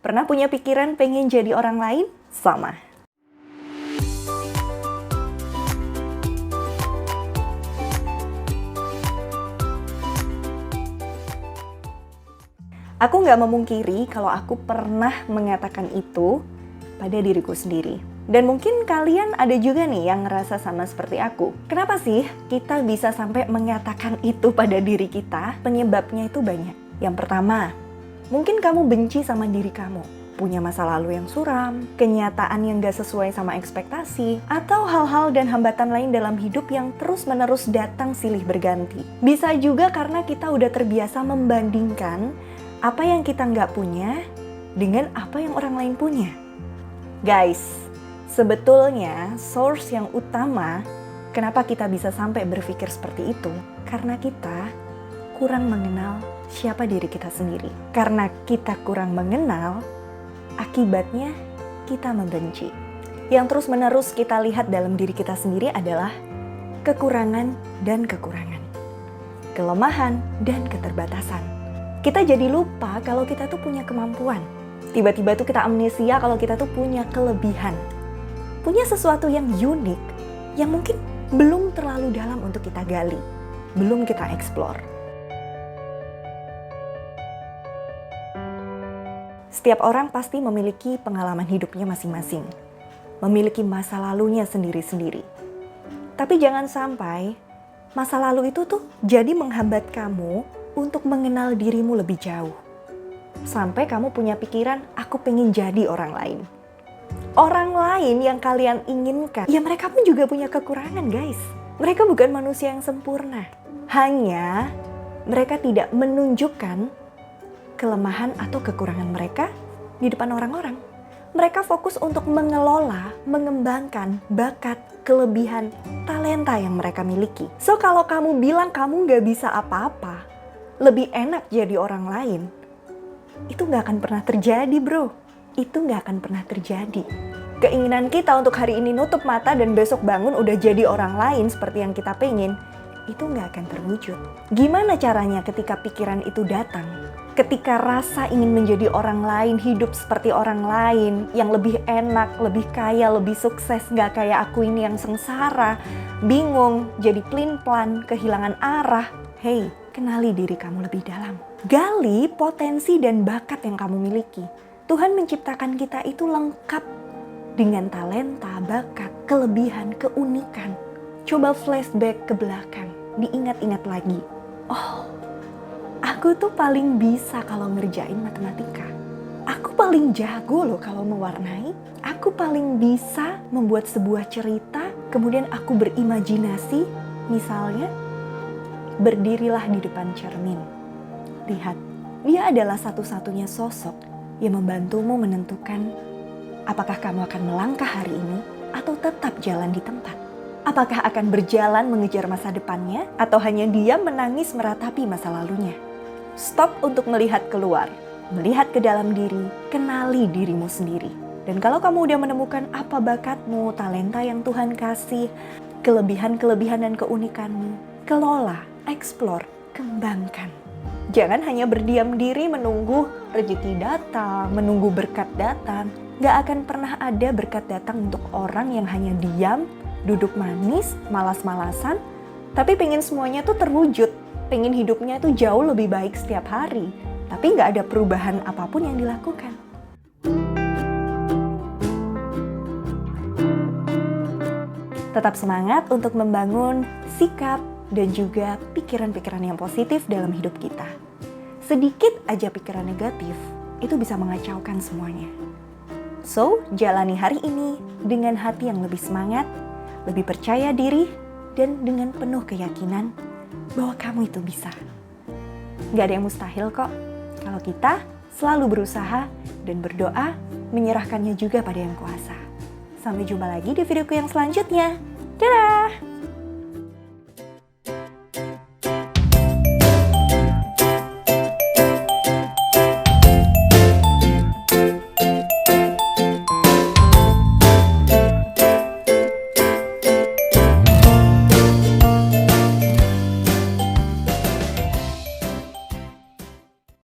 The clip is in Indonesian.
Pernah punya pikiran pengen jadi orang lain? Sama. Aku nggak memungkiri kalau aku pernah mengatakan itu pada diriku sendiri. Dan mungkin kalian ada juga nih yang ngerasa sama seperti aku. Kenapa sih kita bisa sampai mengatakan itu pada diri kita? Penyebabnya itu banyak. Yang pertama, mungkin kamu benci sama diri kamu. Punya masa lalu yang suram, kenyataan yang gak sesuai sama ekspektasi, atau hal-hal dan hambatan lain dalam hidup yang terus-menerus datang silih berganti. Bisa juga karena kita udah terbiasa membandingkan apa yang kita nggak punya dengan apa yang orang lain punya. Guys, sebetulnya source yang utama kenapa kita bisa sampai berpikir seperti itu, karena kita kurang mengenal siapa diri kita sendiri. Karena kita kurang mengenal, akibatnya kita membenci. Yang terus-menerus kita lihat dalam diri kita sendiri adalah kekurangan dan kekurangan, kelemahan dan keterbatasan. Kita jadi lupa kalau kita tuh punya kemampuan. Tiba-tiba tuh kita amnesia kalau kita tuh punya kelebihan. Punya sesuatu yang unik, yang mungkin belum terlalu dalam untuk kita gali, belum kita explore. Setiap orang pasti memiliki pengalaman hidupnya masing-masing, memiliki masa lalunya sendiri-sendiri. Tapi jangan sampai masa lalu itu tuh jadi menghambat kamu untuk mengenal dirimu lebih jauh. Sampai kamu punya pikiran, aku pengen jadi orang lain. Orang lain yang kalian inginkan, ya mereka pun juga punya kekurangan guys. Mereka bukan manusia yang sempurna. Hanya mereka tidak menunjukkan kelemahan atau kekurangan mereka di depan orang-orang. Mereka fokus untuk mengelola, mengembangkan bakat, kelebihan, talenta yang mereka miliki. So kalau kamu bilang kamu gak bisa apa-apa, lebih enak jadi orang lain, itu gak akan pernah terjadi bro. Itu gak akan pernah terjadi. Keinginan kita untuk hari ini nutup mata dan besok bangun udah jadi orang lain seperti yang kita pengen, itu gak akan terwujud. Gimana caranya ketika pikiran itu datang? Ketika rasa ingin menjadi orang lain, hidup seperti orang lain, yang lebih enak, lebih kaya, lebih sukses, gak kayak aku ini yang sengsara, bingung, jadi plin-plan, kehilangan arah. Hey, kenali diri kamu lebih dalam. Gali potensi dan bakat yang kamu miliki. Tuhan menciptakan kita itu lengkap dengan talenta, bakat, kelebihan, keunikan. Coba flashback ke belakang, diingat-ingat lagi. Oh, aku tuh paling bisa kalau ngerjain matematika. Aku paling jago loh kalau mewarnai. Aku paling bisa membuat sebuah cerita, kemudian aku berimajinasi, misalnya, berdirilah di depan cermin. Lihat, dia adalah satu-satunya sosok yang membantumu menentukan apakah kamu akan melangkah hari ini atau tetap jalan di tempat. Apakah akan berjalan mengejar masa depannya atau hanya diam menangis meratapi masa lalunya. Stop untuk melihat keluar, melihat ke dalam diri, kenali dirimu sendiri. Dan kalau kamu udah menemukan apa bakatmu, talenta yang Tuhan kasih, kelebihan-kelebihan dan keunikanmu, kelola, explore, kembangkan. Jangan hanya berdiam diri menunggu rezeki datang, menunggu berkat datang. Gak akan pernah ada berkat datang untuk orang yang hanya diam, duduk manis, malas-malasan, tapi pengen semuanya tuh terwujud. Pengen hidupnya tuh jauh lebih baik setiap hari, tapi gak ada perubahan apapun yang dilakukan. Tetap semangat untuk membangun sikap dan juga pikiran-pikiran yang positif dalam hidup kita. Sedikit aja pikiran negatif, itu bisa mengacaukan semuanya. So, jalani hari ini dengan hati yang lebih semangat, lebih percaya diri, dan dengan penuh keyakinan bahwa kamu itu bisa. Gak ada yang mustahil kok, kalau kita selalu berusaha dan berdoa, menyerahkannya juga pada Yang Kuasa. Sampai jumpa lagi di videoku yang selanjutnya. Dadah!